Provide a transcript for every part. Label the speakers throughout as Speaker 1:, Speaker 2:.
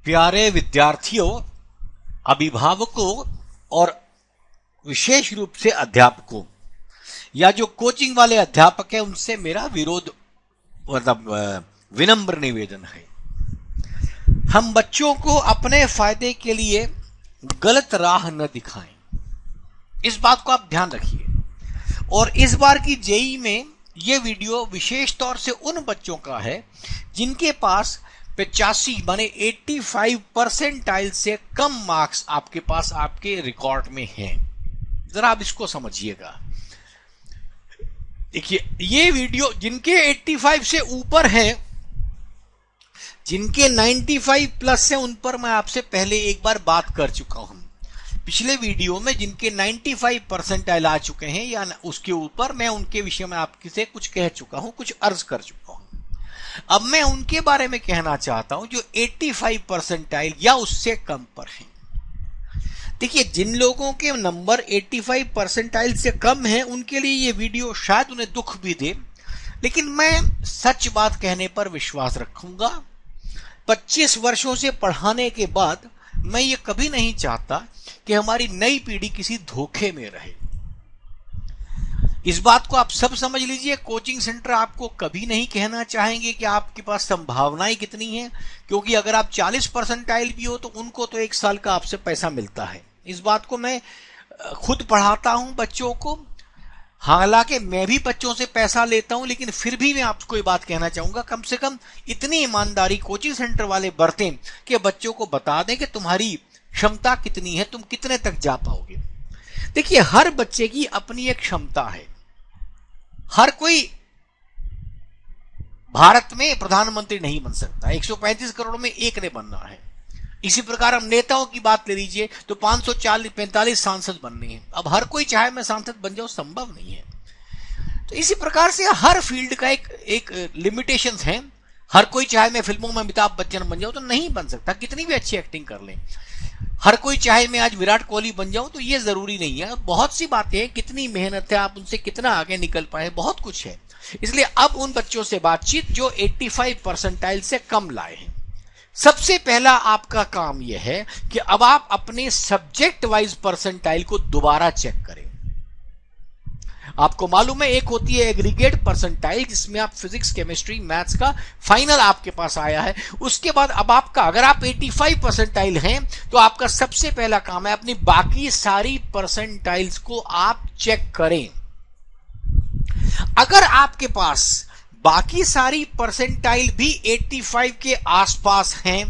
Speaker 1: प्यारे विद्यार्थियों, अभिभावकों और विशेष रूप से अध्यापकों या जो कोचिंग वाले अध्यापक हैं उनसे मेरा विरोध मतलब विनम्र निवेदन है। हम बच्चों को अपने फायदे के लिए गलत राह न दिखाएं, इस बात को आप ध्यान रखिए। और इस बार की जेईई में यह वीडियो विशेष तौर से उन बच्चों का है जिनके पास 85 माने 85 परसेंटाइल से कम मार्क्स आपके पास आपके रिकॉर्ड में हैं। जरा आप इसको समझिएगा। देखिए, ये वीडियो जिनके 85 से ऊपर हैं, जिनके 95 प्लस से उन पर मैं आपसे पहले एक बार बात कर चुका हूं। पिछले वीडियो में जिनके 95 परसेंटाइल आ चुके हैं या उसके ऊपर, मैं उनके विषय में आपसे कुछ कह चुका हूं, कुछ अर्ज कर चुका हूं। अब मैं उनके बारे में कहना चाहता हूं जो 85 परसेंटाइल या उससे कम पर हैं। देखिए, जिन लोगों के नंबर 85 परसेंटाइल से कम है उनके लिए ये वीडियो शायद उन्हें दुख भी दे, लेकिन मैं सच बात कहने पर विश्वास रखूंगा। 25 वर्षों से पढ़ाने के बाद मैं ये कभी नहीं चाहता कि हमारी नई पीढ़ी किसी धोखे में रहे। इस बात को आप सब समझ लीजिए। कोचिंग सेंटर आपको कभी नहीं कहना चाहेंगे कि आपके पास संभावनाएं कितनी हैं, क्योंकि अगर आप 40 परसेंटाइल भी हो तो उनको तो 1 साल का आपसे पैसा मिलता है। इस बात को मैं खुद पढ़ाता हूं बच्चों को, हालांकि मैं भी बच्चों से पैसा लेता हूं, लेकिन फिर भी मैं आपको ये बात कहना चाहूंगा, कम से कम इतनी ईमानदारी कोचिंग सेंटर वाले बरतें कि बच्चों को बता दें कि तुम्हारी क्षमता कितनी है, तुम कितने तक जा पाओगे। देखिए, हर बच्चे की अपनी एक क्षमता है। हर कोई भारत में प्रधानमंत्री नहीं बन सकता, 135 करोड़ में एक ने बनना है। इसी प्रकार हम नेताओं की बात ले लीजिए तो 545 सांसद बनने हैं। अब हर कोई चाहे मैं सांसद बन जाऊं, संभव नहीं है। तो इसी प्रकार से हर फील्ड का एक लिमिटेशंस है। हर कोई चाहे मैं फिल्मों में अमिताभ बच्चन बन जाऊं तो नहीं बन सकता, कितनी भी अच्छी एक्टिंग कर लें। हर कोई चाहे मैं आज विराट कोहली बन जाऊं तो ये जरूरी नहीं है। बहुत सी बातें हैं, कितनी मेहनत है, आप उनसे कितना आगे निकल पाए, बहुत कुछ है। इसलिए अब उन बच्चों से बातचीत जो 85 परसेंटाइल से कम लाए हैं। सबसे पहला आपका काम यह है कि अब आप अपने सब्जेक्ट वाइज परसेंटाइल को दोबारा चेक करें। आपको मालूम है, एक होती है एग्रीगेट परसेंटाइल, जिसमें आप फिजिक्स, केमिस्ट्री, मैथ्स का फाइनल आपके पास आया है। उसके बाद अब आपका, अगर आप 85 परसेंटाइल हैं तो आपका सबसे पहला काम है अपनी बाकी सारी परसेंटाइल्स को आप चेक करें। अगर आपके पास बाकी सारी परसेंटाइल भी 85 के आसपास हैं,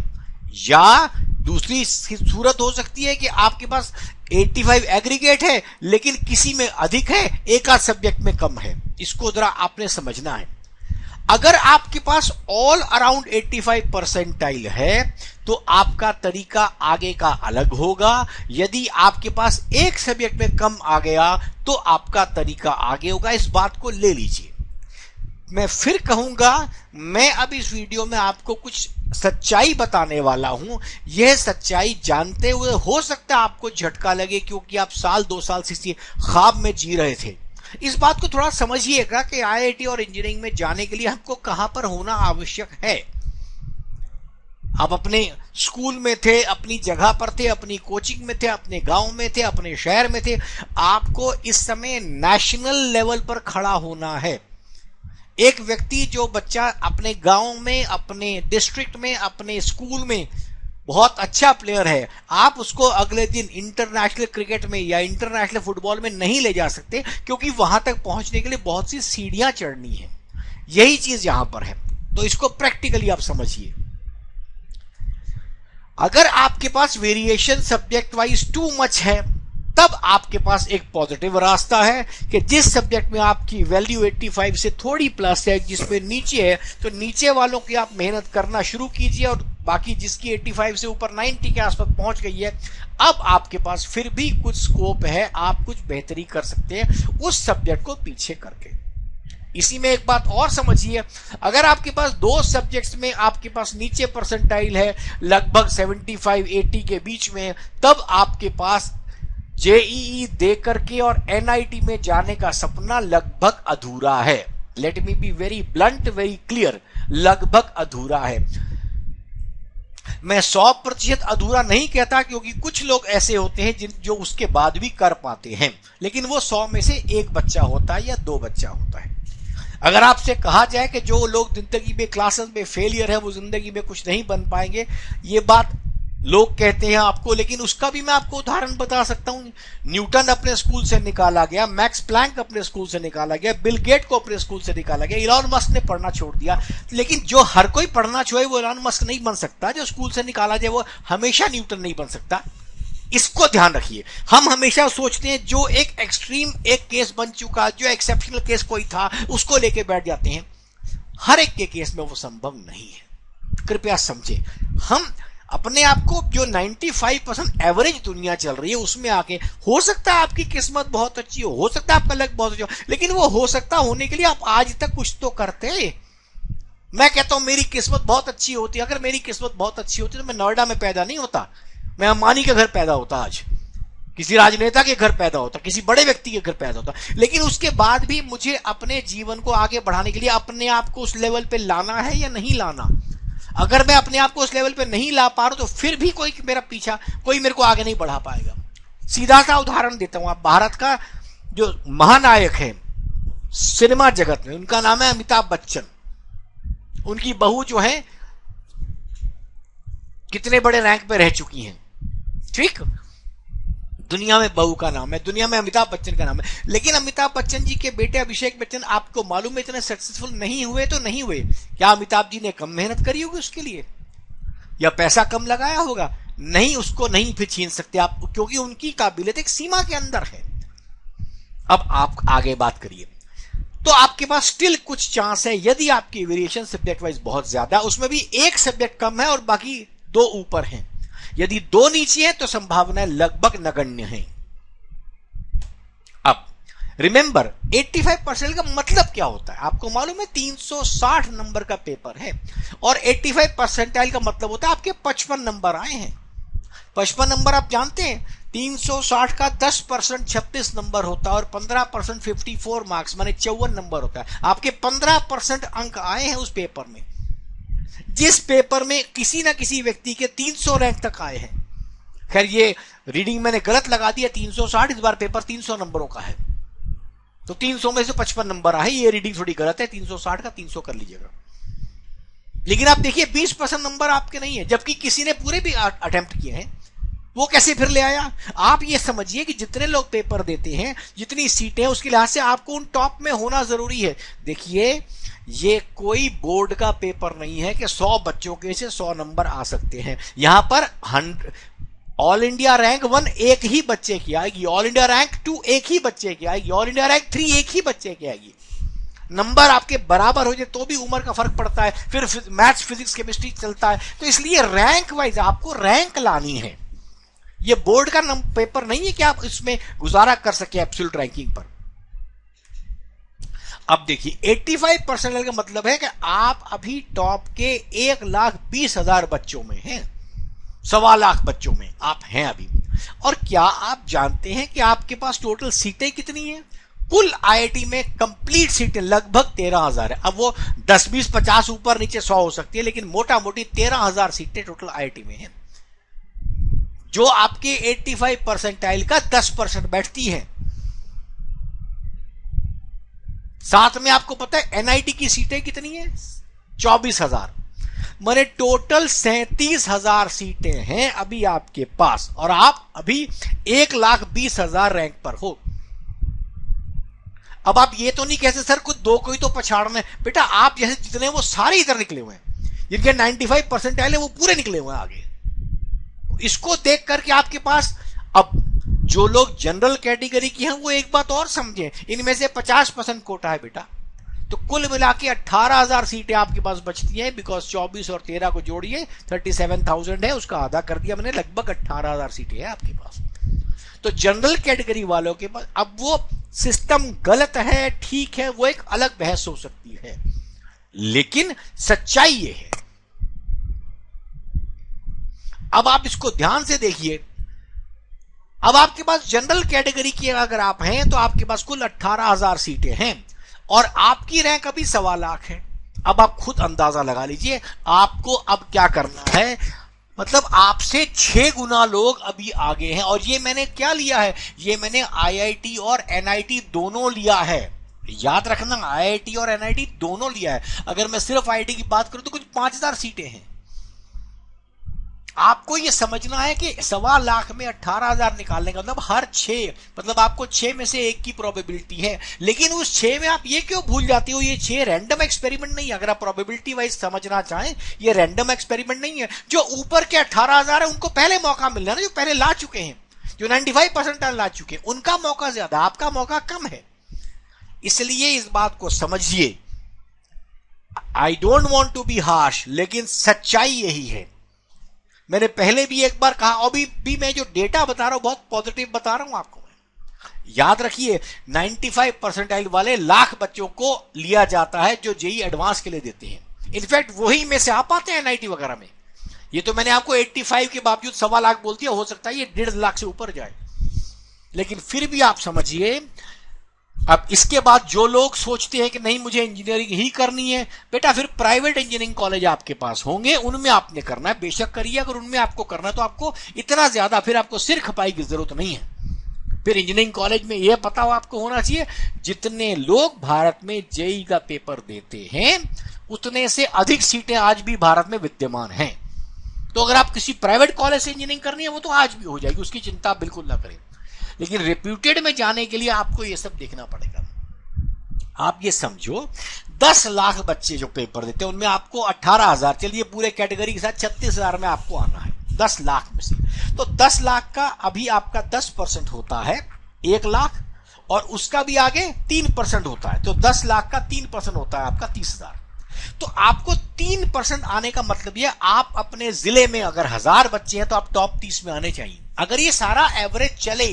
Speaker 1: या दूसरी सूरत हो सकती है कि आपके पास 85 एग्रीगेट है लेकिन किसी में अधिक है, एक आध सब्जेक्ट में कम है। इसको जरा आपने समझना है। अगर आपके पास ऑल अराउंड 85 परसेंटाइल है तो आपका तरीका आगे का अलग होगा। यदि आपके पास एक सब्जेक्ट में कम आ गया तो आपका तरीका आगे होगा। इस बात को ले लीजिए। मैं फिर कहूंगा, मैं अब इस वीडियो में आपको कुछ सच्चाई बताने वाला हूं। यह सच्चाई जानते हुए हो सकता है आपको झटका लगे, क्योंकि आप साल 2 साल से इसी ख्वाब में जी रहे थे। इस बात को थोड़ा समझिएगा कि आईआईटी और इंजीनियरिंग में जाने के लिए हमको कहां पर होना आवश्यक है। आप अपने स्कूल में थे, अपनी जगह पर थे, अपनी कोचिंग में थे, अपने गांव में थे, अपने शहर में थे। आपको इस समय नेशनल लेवल पर खड़ा होना है। एक व्यक्ति, जो बच्चा अपने गांव में, अपने डिस्ट्रिक्ट में, अपने स्कूल में बहुत अच्छा प्लेयर है, आप उसको अगले दिन इंटरनेशनल क्रिकेट में या इंटरनेशनल फुटबॉल में नहीं ले जा सकते, क्योंकि वहां तक पहुंचने के लिए बहुत सी सीढ़ियां चढ़नी है। यही चीज यहां पर है। तो इसको प्रैक्टिकली आप समझिए। अगर आपके पास variation subject wise too much है, तब आपके पास एक पॉजिटिव रास्ता है कि जिस सब्जेक्ट में आपकी वैल्यू 85 से थोड़ी प्लस है, जिसमें नीचे है, तो नीचे वालों की आप मेहनत करना शुरू कीजिए, और बाकी जिसकी 85 से ऊपर 90 के आसपास पहुंच गई है, अब आपके पास फिर भी कुछ स्कोप है, आप कुछ बेहतरी कर सकते हैं उस सब्जेक्ट को पीछे करके। इसी में एक बात और समझिए, अगर आपके पास 2 सब्जेक्ट्स में आपके पास नीचे परसेंटाइल है लगभग 75-80 के बीच में, तब आपके पास जेईई दे करके और एनआईटी में जाने का सपना लगभग अधूरा है। Let me be very blunt, very clear, लगभग अधूरा है। मैं 100% अधूरा नहीं कहता, क्योंकि कुछ लोग ऐसे होते हैं जो उसके बाद भी कर पाते हैं, लेकिन वो 100 में से एक बच्चा होता है या 2 बच्चा होता है। अगर आपसे कहा जाए कि जो लोग जिंदगी में क्लासेस में फेलियर है वो जिंदगी में कुछ नहीं बन पाएंगे, ये बात लोग कहते हैं आपको, लेकिन उसका भी मैं आपको उदाहरण बता सकता हूं। न्यूटन अपने स्कूल से निकाला गया, मैक्स प्लैंक अपने स्कूल से निकाला गया, बिल गेट को अपने स्कूल से निकाला गया, इलॉन मस्क ने पढ़ना छोड़ दिया। लेकिन जो हर कोई पढ़ना छोड़े वो इलॉन मस्क नहीं बन सकता, जो स्कूल से निकाला जाए वो हमेशा न्यूटन नहीं बन सकता। इसको ध्यान रखिए। हम हमेशा सोचते हैं जो एक एक्सट्रीम एक केस बन चुका, जो एक्सेप्शनल केस कोई था, उसको लेके बैठ जाते हैं। हर एक के केस में वो संभव नहीं है, कृपया समझे। हम अपने आप को जो 95% एवरेज दुनिया चल रही है उसमें आके, हो सकता है आपकी किस्मत बहुत अच्छी हो सकता है आपका लक बहुत अच्छा हो, लेकिन वो हो सकता होने के लिए आप आज तक कुछ तो करते हैं। मैं कहता हूं मेरी किस्मत बहुत अच्छी होती, अगर मेरी किस्मत बहुत अच्छी होती तो मैं नोएडा में पैदा नहीं होता, मैं अंबानी के घर पैदा होता, आज किसी राजनेता के घर पैदा होता, किसी बड़े व्यक्ति के घर पैदा होता। लेकिन उसके बाद भी मुझे अपने जीवन को आगे बढ़ाने के लिए अपने आप को उस लेवल पे लाना है या नहीं लाना। अगर मैं अपने आप को उस लेवल पे नहीं ला पा रहा तो फिर भी कोई मेरा पीछा, कोई मेरे को आगे नहीं बढ़ा पाएगा। सीधा सा उदाहरण देता हूं, आप भारत का जो महानायक है सिनेमा जगत में, उनका नाम है अमिताभ बच्चन। उनकी बहू जो है कितने बड़े रैंक पे रह चुकी हैं, ठीक, दुनिया में बहू का नाम है, दुनिया में अमिताभ बच्चन का नाम है। लेकिन अमिताभ बच्चन जी के बेटे अभिषेक बच्चन आपको मालूम है इतने सक्सेसफुल नहीं हुए तो नहीं हुए। क्या अमिताभ जी ने कम मेहनत करी होगी उसके लिए, या पैसा कम लगाया होगा? नहीं, उसको नहीं फिर छीन सकते आप, क्योंकि उनकी काबिलियत एक सीमा के अंदर है। अब आप आगे बात करिए तो आपके पास स्टिल कुछ चांस है, यदि आपकी वेरिएशन सब्जेक्ट वाइज बहुत ज्यादा, उसमें भी एक सब्जेक्ट कम है और बाकी 2 ऊपर हैं। यदि 2 नीचे है तो संभावना लगभग नगण्य है। अब रिमेंबर 85% का मतलब क्या होता है आपको मालूम है? 360 नंबर का पेपर है और 85 परसेंटाइल का मतलब होता है आपके 55 नंबर आए हैं। 55 नंबर आप जानते हैं, 360 का 10% 26 नंबर होता है और 15% 54 मार्क्स माने 54 नंबर होता है। आपके 15% अंक आए हैं उस पेपर में, जिस पेपर में किसी ना किसी व्यक्ति के 300 रैंक तक आए हैं। खैर ये रीडिंग मैंने गलत लगा दिया, 360, इस बार पेपर 300 नंबरों का है तो 300 में से 55 नंबर आए, ये रीडिंग थोड़ी गलत है, 360 का 300 कर लीजिएगा। लेकिन आप देखिए 20% नंबर आपके नहीं है, जबकि किसी ने पूरे भी अटेम्प्ट किए हैं, वो कैसे फिर ले आया? आप ये समझिए कि जितने लोग पेपर देते हैं, जितनी सीटें, उसके लिहाज से आपको उन टॉप में होना जरूरी है। देखिए ये कोई बोर्ड का पेपर नहीं है कि 100 बच्चों के से 100 नंबर आ सकते हैं। यहां पर ऑल इंडिया रैंक 1 एक ही बच्चे की आएगी, ऑल इंडिया रैंक 2 एक ही बच्चे की आएगी, ऑल इंडिया रैंक 3 एक ही बच्चे की आएगी। नंबर आपके बराबर हो जाए तो भी उम्र का फर्क पड़ता है, फिर मैथ्स फिजिक्स केमिस्ट्री चलता है। तो इसलिए रैंक वाइज आपको रैंक लानी है। ये बोर्ड का पेपर नहीं है कि आप इसमें गुजारा कर सके एब्सोल्यूट रैंकिंग पर। अब देखिए 85% का मतलब है कि आप अभी टॉप के 1,20,000 बच्चों में हैं, 1.25 लाख बच्चों में आप हैं अभी। और क्या आप जानते हैं कि आपके पास टोटल सीटें कितनी हैं? कुल आईआईटी में कंप्लीट सीटें लगभग 13,000 है। अब वो 10, 20, 50 ऊपर नीचे 100 हो सकती है, लेकिन मोटा मोटी 13,000 सीटें टोटल आईआईटी में हैं, जो आपके 85 परसेंटाइल का 10% बैठती है। साथ में आपको पता है एनआईटी की सीटें कितनी है? 24,000, माने टोटल 37,000 सीटें हैं अभी आपके पास, और आप अभी 1,20,000 रैंक पर हो। अब आप ये तो नहीं कहते सर कुछ 2 कोई तो पछाड़ना है। बेटा आप जैसे जितने वो सारे इधर निकले हुए हैं, जिनके 95 परसेंटाइल है वो पूरे निकले हुए हैं आगे। इसको देख करके आपके पास, अब जो लोग जनरल कैटेगरी की हैं वो एक बात और समझें, इनमें से 50% कोटा है बेटा, तो कुल मिला के 18,000 सीटें आपके पास बचती हैं। बिकॉज 24 और 13 को जोड़िए 37,000 है, उसका आधा कर दिया मैंने, लगभग 18,000 सीटें हैं आपके पास। तो जनरल कैटेगरी वालों के पास, अब वो सिस्टम गलत है ठीक है, वो एक अलग बहस हो सकती है, लेकिन सच्चाई ये है। अब आप इसको ध्यान से देखिए। अब आपके पास जनरल कैटेगरी की अगर आप हैं तो आपके पास कुल 18,000 सीटें हैं और आपकी रैंक अभी 1.25 लाख है। अब आप खुद अंदाजा लगा लीजिए आपको अब क्या करना है। मतलब आपसे 6 गुना लोग अभी आगे हैं। और ये मैंने क्या लिया है, ये मैंने आईआईटी और एनआईटी दोनों लिया है। याद रखना, आईआईटी और एनआईटी दोनों लिया है। अगर मैं सिर्फ आईआईटी की बात करूं तो कुछ 5000 सीटें हैं। आपको ये समझना है कि 1.25 लाख में 18,000 निकालने का मतलब हर 6, मतलब आपको 6 में से 1 की प्रोबेबिलिटी है। लेकिन उस 6 में आप ये क्यों भूल जाते हो, ये 6 रैंडम एक्सपेरिमेंट नहीं है। अगर आप प्रोबेबिलिटी वाइज समझना चाहें, ये रैंडम एक्सपेरिमेंट नहीं है। जो ऊपर के 18,000 है उनको पहले मौका मिलना है ना, जो पहले ला चुके हैं, जो 95% ला चुके हैं, उनका मौका ज्यादा, आपका मौका कम है। इसलिए इस बात को समझिए। I don't want to be harsh, लेकिन सच्चाई यही है। मैंने पहले भी एक बार कहा, अभी भी मैं जो डेटा बता रहा हूं बहुत पॉजिटिव बता रहा हूं आपको। याद रखिए, 95 परसेंटाइल वाले लाख बच्चों को लिया जाता है जो जेई एडवांस के लिए देते हैं। इनफैक्ट वही में से आप आते हैं एनआईटी वगैरह में। ये तो मैंने आपको 85 के बावजूद 1.25 लाख बोल दिया, हो सकता है ये 1.5 लाख से ऊपर जाए। लेकिन फिर भी आप समझिए, अब इसके बाद जो लोग सोचते हैं कि नहीं मुझे इंजीनियरिंग ही करनी है, बेटा फिर प्राइवेट इंजीनियरिंग कॉलेज आपके पास होंगे, उनमें आपने करना है, बेशक करिए। अगर उनमें आपको करना है तो आपको इतना ज्यादा फिर आपको सिर खपाई की जरूरत नहीं है। फिर इंजीनियरिंग कॉलेज में यह पता हो आपको होना चाहिए, जितने लोग भारत में जेई का पेपर देते हैं उतने से अधिक सीटें आज भी भारत में विद्यमान हैं। तो अगर आप किसी प्राइवेट कॉलेज से इंजीनियरिंग करनी है वो तो आज भी हो जाएगी, उसकी चिंता आप बिल्कुल ना करें। लेकिन रेप्यूटेड में जाने के लिए आपको ये सब देखना पड़ेगा। आप ये समझो, 10 लाख बच्चे जो पेपर देते हैं उनमें आपको 18,000, चलिए पूरे कैटेगरी के साथ 36,000 में आपको आना है 10 लाख में से। तो 10 लाख का अभी आपका 10% होता है 1 लाख, और उसका भी आगे 3% होता है। तो 10 लाख का 3% होता है आपका 30,000। तो आपको 3% आने का मतलब यह, आप अपने जिले में अगर 1000 बच्चे हैं तो आप टॉप 30 में आने चाहिए, अगर ये सारा एवरेज चले।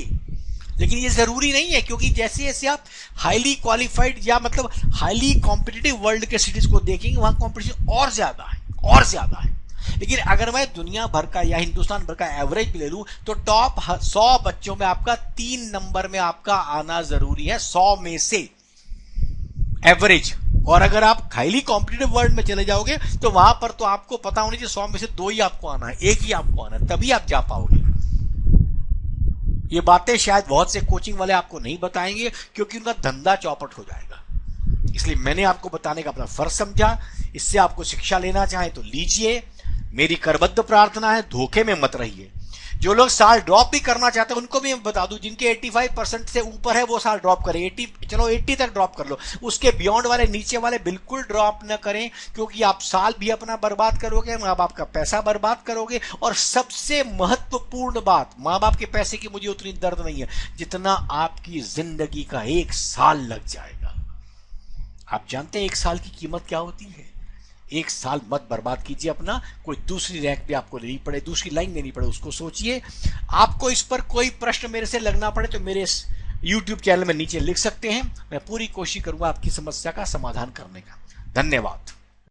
Speaker 1: लेकिन ये जरूरी नहीं है, क्योंकि जैसे जैसे आप हाईली क्वालिफाइड या मतलब हाईली कॉम्पिटिटिव वर्ल्ड के सिटीज को देखेंगे, वहां कॉम्पिटिशन और ज्यादा है, और ज्यादा है। लेकिन अगर मैं दुनिया भर का या हिंदुस्तान भर का एवरेज भी ले लूं तो टॉप 100 बच्चों में आपका 3 नंबर में आपका आना जरूरी है, 100 में से एवरेज। और अगर आप हाईली कॉम्पिटिटिव वर्ल्ड में चले जाओगे तो वहां पर तो आपको पता होनी चाहिए 100 में से 2 ही आपको आना है, 1 ही आपको आना है, तभी आप जा पाओगे। ये बातें शायद बहुत से कोचिंग वाले आपको नहीं बताएंगे, क्योंकि उनका धंधा चौपट हो जाएगा। इसलिए मैंने आपको बताने का अपना फर्ज समझा। इससे आपको शिक्षा लेना चाहे तो लीजिए। मेरी करबद्ध प्रार्थना है, धोखे में मत रहिए। जो लोग साल ड्रॉप भी करना चाहते हैं उनको भी मैं बता दूं, जिनके 85% से ऊपर है वो साल ड्रॉप करें। 80 तक ड्रॉप कर लो, उसके बियॉन्ड वाले, नीचे वाले बिल्कुल ड्रॉप न करें, क्योंकि आप साल भी अपना बर्बाद करोगे, माँ बाप का पैसा बर्बाद करोगे। और सबसे महत्वपूर्ण बात, माँ बाप के पैसे की मुझे उतनी दर्द नहीं है जितना आपकी जिंदगी का 1 साल लग जाएगा। आप जानते हैं 1 साल की कीमत क्या होती है? 1 साल मत बर्बाद कीजिए अपना। कोई दूसरी रैंक भी आपको लेनी पड़े, दूसरी लाइन लेनी पड़े, उसको सोचिए। आपको इस पर कोई प्रश्न मेरे से लगना पड़े तो मेरे YouTube चैनल में नीचे लिख सकते हैं। मैं पूरी कोशिश करूंगा आपकी समस्या का समाधान करने का। धन्यवाद।